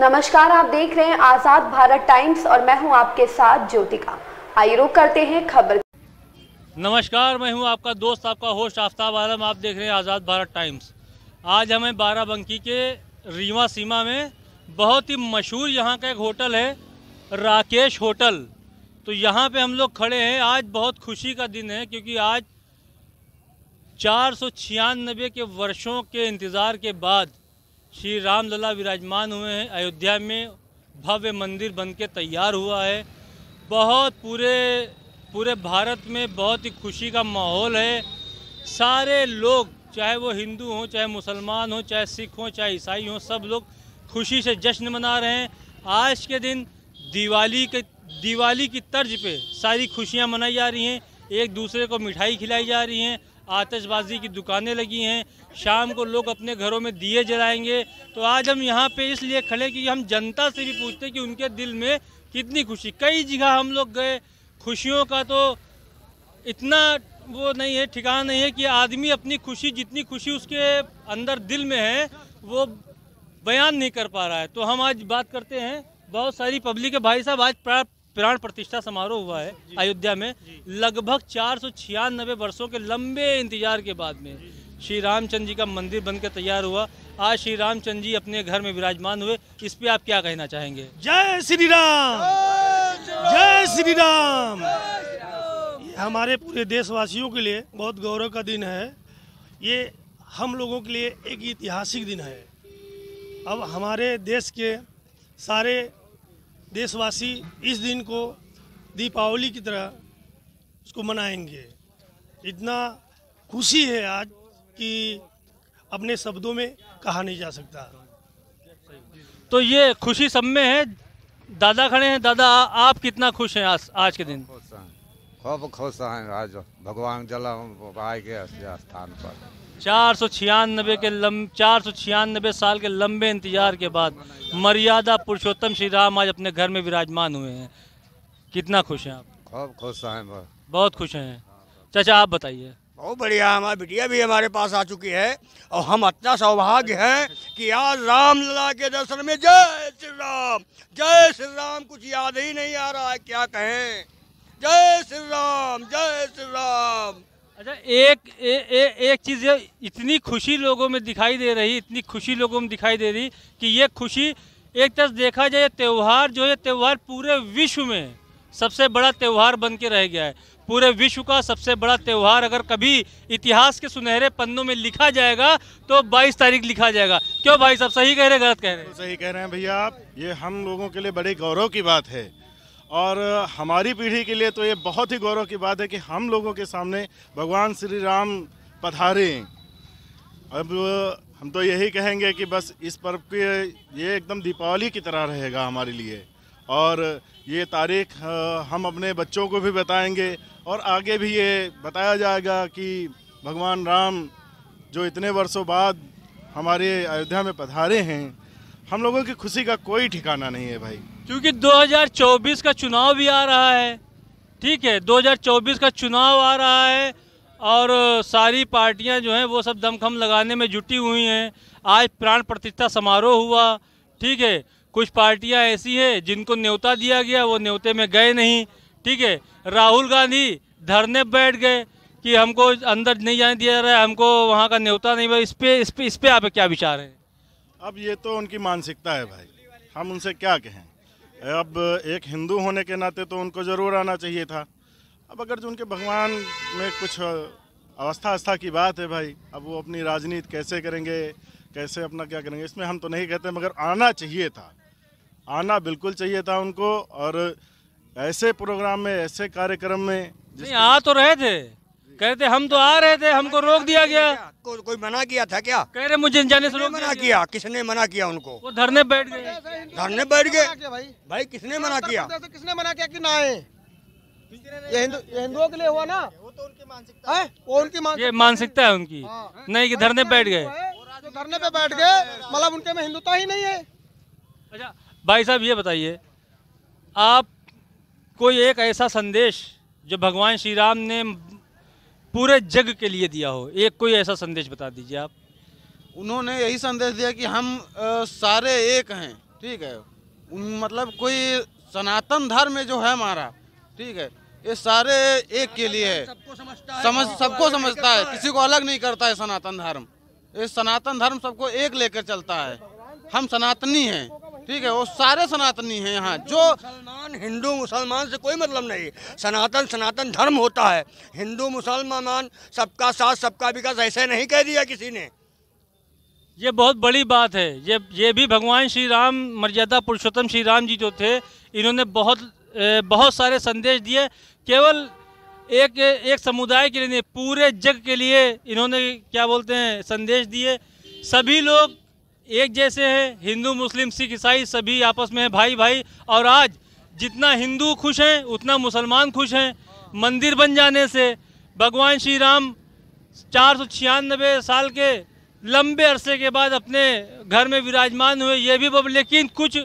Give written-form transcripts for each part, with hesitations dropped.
नमस्कार, आप देख रहे हैं आजाद भारत टाइम्स और मैं हूं आपके साथ ज्योतिका। आइए रुक करते हैं खबर। नमस्कार, मैं हूं आपका दोस्त, आपका होस्ट आफ्ताब आलम। आप देख रहे हैं आज़ाद भारत टाइम्स। आज हमें बाराबंकी के रीवा सीमा में बहुत ही मशहूर यहाँ का एक होटल है, राकेश होटल। तो यहाँ पे हम लोग खड़े हैं। आज बहुत खुशी का दिन है क्योंकि आज 496 के वर्षों के इंतज़ार के बाद श्री राम लला विराजमान हुए हैं। अयोध्या में भव्य मंदिर बनके तैयार हुआ है। बहुत पूरे भारत में बहुत ही खुशी का माहौल है। सारे लोग, चाहे वो हिंदू हों, चाहे मुसलमान हों, चाहे सिख हों, चाहे ईसाई हों, सब लोग खुशी से जश्न मना रहे हैं। आज के दिन दिवाली की तर्ज पे सारी खुशियां मनाई जा रही हैं। एक दूसरे को मिठाई खिलाई जा रही हैं, आतिशबाजी की दुकानें लगी हैं। शाम को लोग अपने घरों में दिए जलाएंगे। तो आज हम यहाँ पे इसलिए खड़े कि हम जनता से भी पूछते कि उनके दिल में कितनी खुशी। कई जगह हम लोग गए, खुशियों का तो इतना वो नहीं है, ठिकाना नहीं है कि आदमी अपनी खुशी, जितनी खुशी उसके अंदर दिल में है, वो बयान नहीं कर पा रहा है। तो हम आज बात करते हैं, बहुत सारी पब्लिक है। भाई साहब, आज प्राण प्रतिष्ठा समारोह हुआ है अयोध्या में। लगभग 496 वर्षों के लंबे इंतजार के बाद में श्री रामचंद्र जी का मंदिर बनकर तैयार हुआ। आज श्री रामचंद्र जी अपने घर में विराजमान हुए। इस पे आप क्या कहना चाहेंगे? जय श्री राम, जय श्री राम। हमारे पूरे देशवासियों के लिए बहुत गौरव का दिन है। ये हम लोगों के लिए एक ऐतिहासिक दिन है। अब हमारे देश के सारे देशवासी इस दिन को दीपावली की तरह उसको मनाएंगे। इतना खुशी है आज कि अपने शब्दों में कहा नहीं जा सकता। तो ये खुशी सब में है। दादा खड़े हैं। दादा, आप कितना खुश हैं आज के दिन? खूब खुश हैं आज भगवान जन्म आए के स्थान पर। 496 साल के लंबे इंतजार के बाद मर्यादा पुरुषोत्तम श्री राम आज अपने घर में विराजमान हुए हैं। कितना खुश हैं आप? खूब खुश हैं, बहुत खुश हैं। चाचा, आप बताइए। बहुत बढ़िया। हमारी बिटिया भी हमारे पास आ चुकी है और हम इतना सौभाग्य हैं कि आज रामलला के दर्शन में जय श्री राम, जय श्री राम। कुछ याद ही नहीं आ रहा है, क्या कहें। जय श्री राम, जय श्री राम। अच्छा, एक चीज़ है, इतनी खुशी लोगों में दिखाई दे रही, इतनी खुशी लोगों में दिखाई दे रही कि ये खुशी एक तरफ देखा जाए, त्यौहार जो है, त्यौहार पूरे विश्व में सबसे बड़ा त्यौहार बन के रह गया है। पूरे विश्व का सबसे बड़ा त्यौहार अगर कभी इतिहास के सुनहरे पन्नों में लिखा जाएगा तो 22 तारीख लिखा जाएगा। क्यों भाई साहब, सही कह रहे हैं, गलत कह रहे हैं? सही कह रहे हैं भैया आप। ये हम लोगों के लिए बड़े गौरव की बात है और हमारी पीढ़ी के लिए तो ये बहुत ही गौरव की बात है कि हम लोगों के सामने भगवान श्री राम पधारे। अब हम तो यही कहेंगे कि बस इस पर्व के ये एकदम दीपावली की तरह रहेगा हमारे लिए। और ये तारीख हम अपने बच्चों को भी बताएंगे और आगे भी ये बताया जाएगा कि भगवान राम जो इतने वर्षों बाद हमारे अयोध्या में पधारे हैं, हम लोगों की खुशी का कोई ठिकाना नहीं है भाई। क्योंकि 2024 का चुनाव भी आ रहा है। ठीक है, 2024 का चुनाव आ रहा है और सारी पार्टियां जो हैं वो सब दमखम लगाने में जुटी हुई हैं। आज प्राण प्रतिष्ठा समारोह हुआ। ठीक है, कुछ पार्टियां ऐसी हैं जिनको न्योता दिया गया, वो न्योते में गए नहीं। ठीक है, राहुल गांधी धरने बैठ गए कि हमको अंदर नहीं जाने दिया जा रहा है, हमको वहाँ का न्योता नहीं। इस पे आप क्या विचार है? अब ये तो उनकी मानसिकता है भाई, हम उनसे क्या कहें। अब एक हिंदू होने के नाते तो उनको ज़रूर आना चाहिए था। अब अगर जो उनके भगवान में कुछ अवस्था की बात है भाई, अब वो अपनी राजनीति कैसे करेंगे, कैसे अपना क्या करेंगे, इसमें हम तो नहीं कहते, मगर आना चाहिए था, आना बिल्कुल चाहिए था उनको। और ऐसे प्रोग्राम में, ऐसे कार्यक्रम में नहीं आ तो रहे थे, कहते हम तो आ रहे थे, हमको रोक दिया गया। कोई मना किया था क्या? कह रहे मुझे जाने से रोक मना किया। किसने मना किया उनको? वो धरने बैठ गए। धरने बैठ गए भाई, किसने मना किया? किसने मना किया कि ना आए? ये हिंदुओं के लिए हुआ ना, वो तो उनकी मानसिकता है। वो उनकी मानसिकता है उनकी। नहीं कि धरने बैठ गए, धरने पे बैठ गए, मतलब उनके में हिंदुत्व ही नहीं है। अच्छा भाई साहब, ये बताइए, आप कोई एक ऐसा संदेश जो भगवान श्री राम ने पूरे जग के लिए दिया हो, एक कोई ऐसा संदेश बता दीजिए आप। उन्होंने यही संदेश दिया कि हम सारे एक हैं, ठीक है। मतलब कोई सनातन धर्म जो है हमारा, ठीक है, ये सारे एक के लिए है, सबको समझता है, किसी को अलग नहीं करता है सनातन धर्म। ये सनातन धर्म सबको एक लेकर चलता है। हम सनातनी हैं, ठीक है, वो सारे सनातनी हैं यहाँ। जो मुसलमान हिंदू मुसलमान से कोई मतलब नहीं, सनातन सनातन धर्म होता है। हिंदू मुसलमान सबका साथ सबका विकास ऐसे नहीं कह दिया किसी ने। ये बहुत बड़ी बात है। ये भी भगवान श्री राम, मर्यादा पुरुषोत्तम श्री राम जी जो थे, इन्होंने बहुत सारे संदेश दिए। केवल एक समुदाय के लिए नहीं, पूरे जग के लिए इन्होंने क्या बोलते हैं संदेश दिए। सभी लोग एक जैसे हैं, हिंदू मुस्लिम सिख ईसाई सभी आपस में भाई भाई। और आज जितना हिंदू खुश हैं उतना मुसलमान खुश हैं। मंदिर बन जाने से भगवान श्री राम 496 साल के लंबे अरसे के बाद अपने घर में विराजमान हुए, ये भी लेकिन कुछ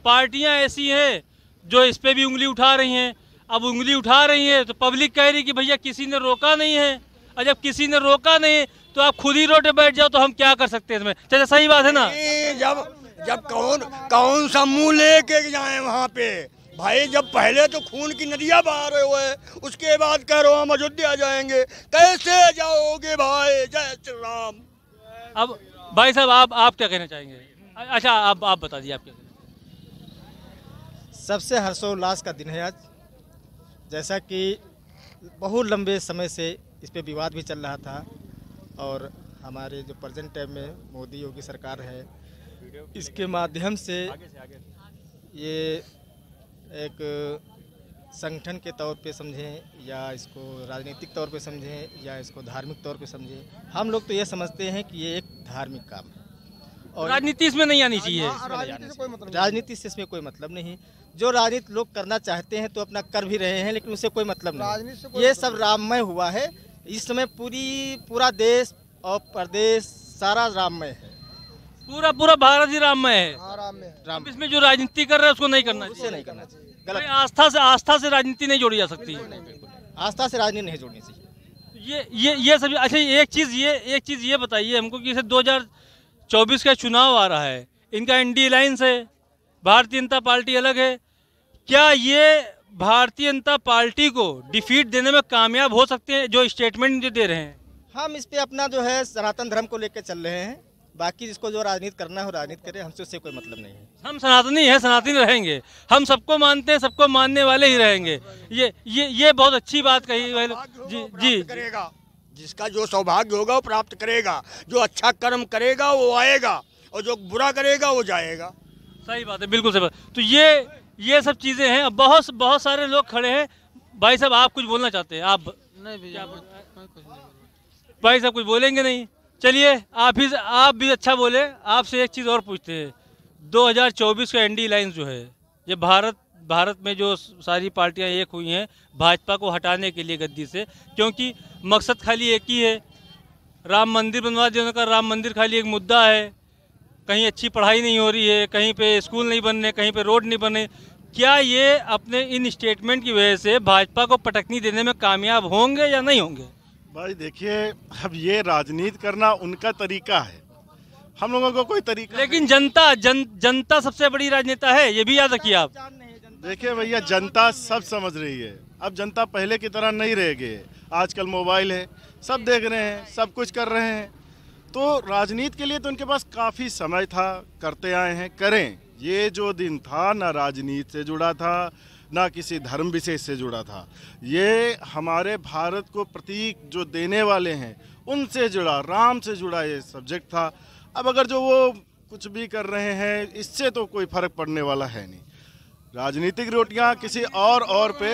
पार्टियां ऐसी हैं जो इस पे भी उंगली उठा रही हैं। अब उंगली उठा रही है तो पब्लिक कह रही कि भैया किसी ने रोका नहीं है, और जब किसी ने रोका नहीं तो आप खुद ही रोटे बैठ जाओ तो हम क्या कर सकते हैं इसमें। चलिए सही बात है ना। जब कौन सा मुंह लेके जाए वहाँ पे भाई, जब पहले तो खून की नदियाँ बहा रहे हुए, उसके बाद कह रहे हो हम अयोध्या जाएंगे, कैसे जाओगे भाई? जय श्री राम। अब भाई साहब आप क्या कहना चाहेंगे? अच्छा आप बता दीजिए आप क्या कहना। सबसे हर्षोल्लास का दिन है आज। जैसा कि बहुत लंबे समय से इस पे विवाद भी चल रहा था, और हमारे जो प्रेजेंट टाइम में मोदी योगी सरकार है, इसके माध्यम से ये एक संगठन के तौर पे समझें या इसको राजनीतिक तौर पे समझें या इसको धार्मिक तौर पे समझें, हम लोग तो ये समझते हैं कि ये एक धार्मिक काम है और राजनीति इसमें नहीं आनी चाहिए। राजनीति से इसमें कोई मतलब नहीं। जो राजनीति लोग करना चाहते हैं तो अपना कर भी रहे हैं, लेकिन उससे कोई मतलब नहीं। ये सब राममय हुआ है। इस समय पूरा देश और प्रदेश सारा राममय है। पूरा भारत ही राममय है। राम इसमें जो राजनीति कर रहा है उसको नहीं करना चाहिए। उससे नहीं करना चाहिए। गलत। आस्था से राजनीति नहीं जोड़ी जा सकती। आस्था से राजनीति नहीं जोड़नी चाहिए। ये सभी। अच्छा एक चीज़ ये बताइए हमको कि जैसे 2024 का चुनाव आ रहा है, इनका एनडीए अलायंस है, भारतीय जनता पार्टी अलग है। क्या ये भारतीय जनता पार्टी को डिफीट देने में कामयाब हो सकते हैं जो स्टेटमेंट जो दे रहे हैं? हम इस पे अपना जो है सनातन धर्म को लेकर चल रहे हैं। बाकी जिसको जो राजनीति करना हो राजनीति करे, हमसे उससे कोई मतलब नहीं है। हम सनातनी हैं, सनातनी रहेंगे। हम सबको मानते हैं, सबको मानने वाले ही रहेंगे। ये बहुत अच्छी बात कही। जी करेगा, जिसका जो सौभाग्य होगा वो प्राप्त करेगा। जो अच्छा कर्म करेगा वो आएगा, और जो बुरा करेगा वो जाएगा। सही बात है, बिल्कुल सही बात। तो ये सब चीज़ें हैं। बहुत सारे लोग खड़े हैं। भाई साहब आप कुछ बोलना चाहते हैं? आप नहीं भैया, भाई साहब कुछ बोलेंगे नहीं? चलिए आप भी अच्छा बोले। आपसे एक चीज़ और पूछते हैं। 2024 का एनडीए अलायंस जो है, ये भारत में जो सारी पार्टियां एक हुई हैं भाजपा को हटाने के लिए गद्दी से, क्योंकि मकसद खाली एक ही है, राम मंदिर बनवा देने का। राम मंदिर खाली एक मुद्दा है। कहीं अच्छी पढ़ाई नहीं हो रही है, कहीं पे स्कूल नहीं बन रहे, कहीं पे रोड नहीं बन रहे। क्या ये अपने इन स्टेटमेंट की वजह से भाजपा को पटकनी देने में कामयाब होंगे या नहीं होंगे? भाई देखिए, अब ये राजनीति करना उनका तरीका है, हम लोगों को कोई तरीका। लेकिन जनता सबसे बड़ी राजनेता है, ये भी याद रखिए आप। देखिए भैया, जनता सब समझ रही है। अब जनता पहले की तरह नहीं रह गई है। आजकल मोबाइल है, सब देख रहे हैं, सब कुछ कर रहे हैं। तो राजनीति के लिए तो उनके पास काफ़ी समय था, करते आए हैं, करें। ये जो दिन था ना राजनीति से जुड़ा था, ना किसी धर्म विशेष से जुड़ा था। ये हमारे भारत को प्रतीक जो देने वाले हैं उनसे जुड़ा, राम से जुड़ा ये सब्जेक्ट था। अब अगर जो वो कुछ भी कर रहे हैं, इससे तो कोई फर्क पड़ने वाला है नहीं। राजनीतिक रोटियां किसी और पे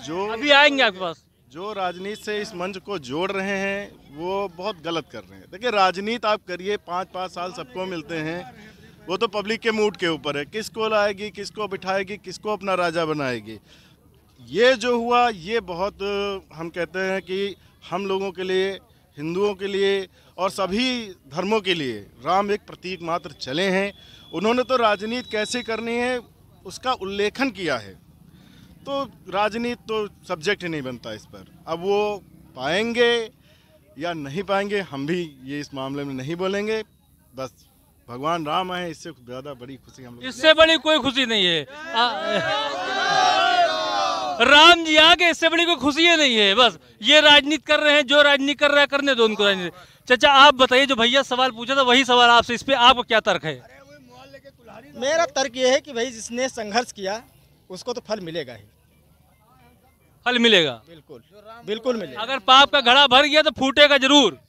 जो अभी आएंगे आपके पास, जो राजनीति से इस मंच को जोड़ रहे हैं वो बहुत गलत कर रहे हैं। देखिए, राजनीति आप करिए, 5-5 साल सबको मिलते हैं, वो तो पब्लिक के मूड के ऊपर है, किसको लाएगी, किसको बिठाएगी, किसको अपना राजा बनाएगी। ये जो हुआ, ये बहुत हम कहते हैं कि हम लोगों के लिए, हिंदुओं के लिए और सभी धर्मों के लिए राम एक प्रतीक मात्र चले हैं। उन्होंने तो राजनीति कैसे करनी है उसका उल्लेखन किया है। तो राजनीति तो सब्जेक्ट ही नहीं बनता इस पर। अब वो पाएंगे या नहीं पाएंगे, हम भी ये इस मामले में नहीं बोलेंगे। बस भगवान राम है, इससे ज़्यादा बड़ी खुशी हम लोग। इससे बड़ी कोई खुशी नहीं है। राम जी आगे, इससे बड़ी कोई खुशी ही नहीं है। बस ये राजनीति कर रहे हैं, जो राजनीति कर रहा है करने दो उनको राजनीति। चाचा आप बताइए, जो भैया सवाल पूछा था वही सवाल आपसे, इस पे आपका क्या तर्क है? मेरा तर्क ये है कि भाई जिसने संघर्ष किया उसको तो फल मिलेगा ही। फल मिलेगा, बिल्कुल बिल्कुल मिलेगा। अगर पाप का घड़ा भर गया तो फूटेगा जरूर।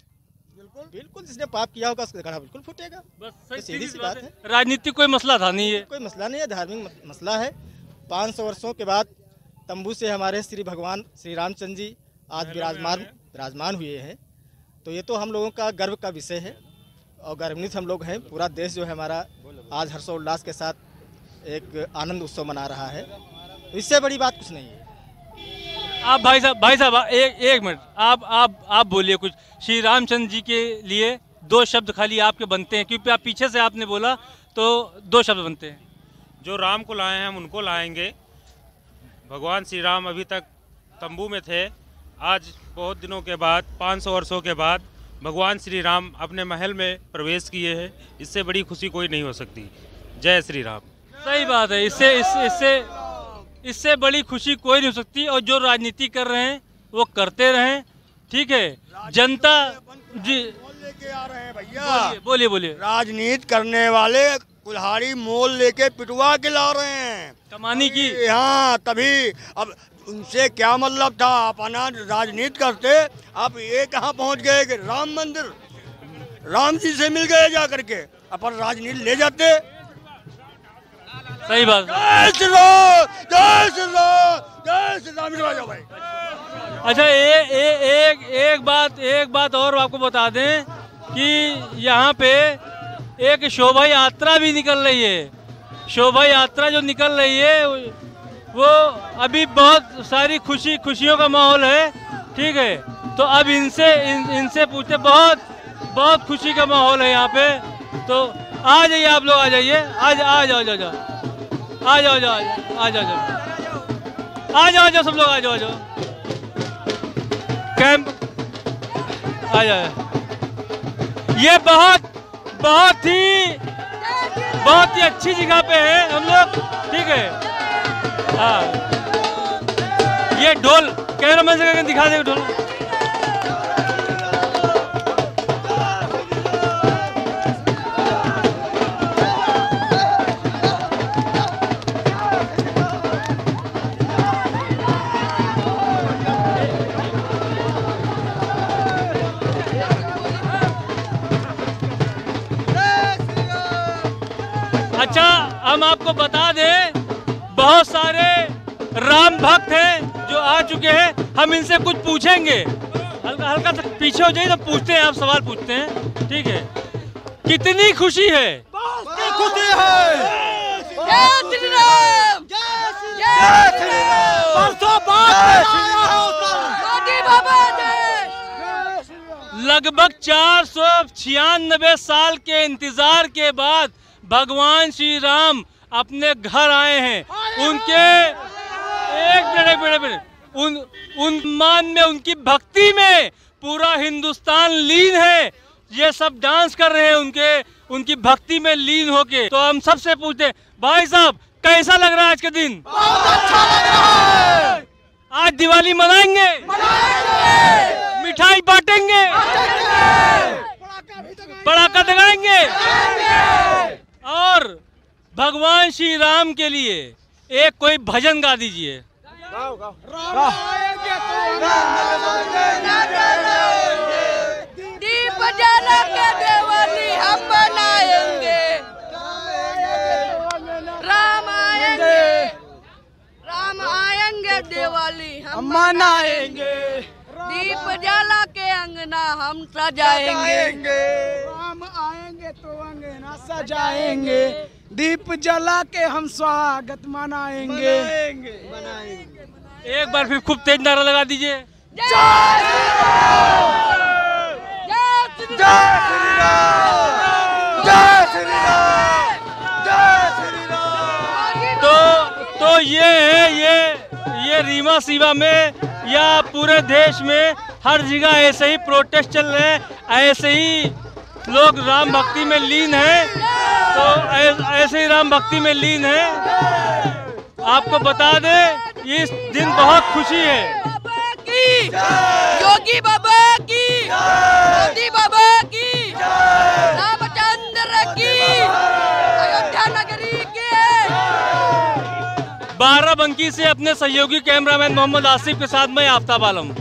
बिल्कुल जिसने पाप किया होगा उसका घड़ा बिल्कुल फूटेगा। बस सीधी सी बात है। राजनीतिक कोई मसला था नहीं है, कोई मसला नहीं है, धार्मिक मसला है। 500 वर्षों के बाद तंबू से हमारे श्री भगवान श्री रामचंद्र जी आज विराजमान हुए हैं, तो ये तो हम लोगों का गर्व का विषय है और गर्वान्वित हम लोग हैं। पूरा देश जो है हमारा आज हर्षोल्लास के साथ एक आनंद उत्सव मना रहा है, इससे बड़ी बात कुछ नहीं है। आप भाई साहब एक मिनट, आप बोलिए कुछ। श्री रामचंद्र जी के लिए 2 शब्द खाली आपके बनते हैं, क्योंकि आप पीछे से आपने बोला तो 2 शब्द बनते हैं। जो राम को लाए हैं हम उनको लाएंगे। भगवान श्री राम अभी तक तंबू में थे, आज बहुत दिनों के बाद 500 वर्षों के बाद भगवान श्री राम अपने महल में प्रवेश किए हैं। इससे बड़ी खुशी कोई नहीं हो सकती। जय श्री राम। सही बात है, इससे बड़ी खुशी कोई नहीं हो सकती। और जो राजनीति कर रहे हैं वो करते रहें, ठीक है। जनता जी लेके आ रहे हैं भैया, बोलिए। राजनीति करने वाले कुल्हाड़ी मोल लेके पिटवा के ला रहे हैं कमानी की। हाँ, तभी अब उनसे क्या मतलब था? अपना राजनीति करते, अब ये कहाँ पहुँच गए कि राम मंदिर राम जी से मिल गए जा करके, अपन राजनीति ले जाते। सही बात। जय श्री राम, जय श्री राम, जय श्री राम। राजा भाई अच्छा, एक बात और आपको बता दें कि यहाँ पे एक शोभा यात्रा भी निकल रही है। शोभा यात्रा जो निकल रही है वो अभी बहुत सारी खुशियों का माहौल है, ठीक है। तो अब इनसे पूछते, बहुत खुशी का माहौल है यहाँ पे। तो आ जाइए आप लोग, आ जाइए, आ जाओ सब लोग, आ जाओ कैंप, आ जाओ। ये बहुत ही अच्छी जगह पे है हम लोग, ठीक है। हाँ, ये ढोल कैमरामैन से दिखा देगा ढोल। अच्छा, हम आपको बता दें, बहुत सारे राम भक्त हैं जो आ चुके हैं। हम इनसे कुछ पूछेंगे। हल्का सा पीछे हो जाइए तो पूछते हैं, आप सवाल पूछते हैं, ठीक है। कितनी खुशी है? खुशी है। जय श्री राम, जय श्री राम। लगभग 496 साल के इंतजार के बाद भगवान श्री राम अपने घर आए हैं। उनके एक मिनट उन मान में, उनकी भक्ति में पूरा हिंदुस्तान लीन है। ये सब डांस कर रहे हैं उनकी भक्ति में लीन होके। तो हम सबसे पूछते हैं, भाई साहब कैसा लग रहा है आज का दिन? बहुत अच्छा लग रहा है। आज दिवाली मनाएंगे, मिठाई बांटेंगे, पटाखा दगाएंगे और भगवान श्री राम के लिए एक कोई भजन गा दीजिए। दीप जला के दिवाली हम मनाएंगे, राम आएंगे दिवाली हम मनाएंगे, दीप जला के अंगना हम सजाएंगे, राम आएंगे तो अंगना सजाएंगे, दीप जला के हम स्वागत मनाएंगे। एक बार फिर खूब तेज नारा लगा दीजिए। जय श्री राम, जय श्री राम, जय श्री राम, जय श्री राम। तो ये है ये रीवा सीवा में या पूरे देश में हर जगह ऐसे ही प्रोटेस्ट चल रहे हैं, ऐसे ही लोग राम भक्ति में लीन हैं। तो ऐसे ही राम भक्ति में लीन है। आपको बता दें इस दिन बहुत खुशी है। योगी बाबा की, मोदी बाबा की, रामचंद्र की, अयोध्या नगरी की। बाराबंकी से अपने सहयोगी कैमरामैन मोहम्मद आसिफ के साथ मैं आफ्ताब आलम।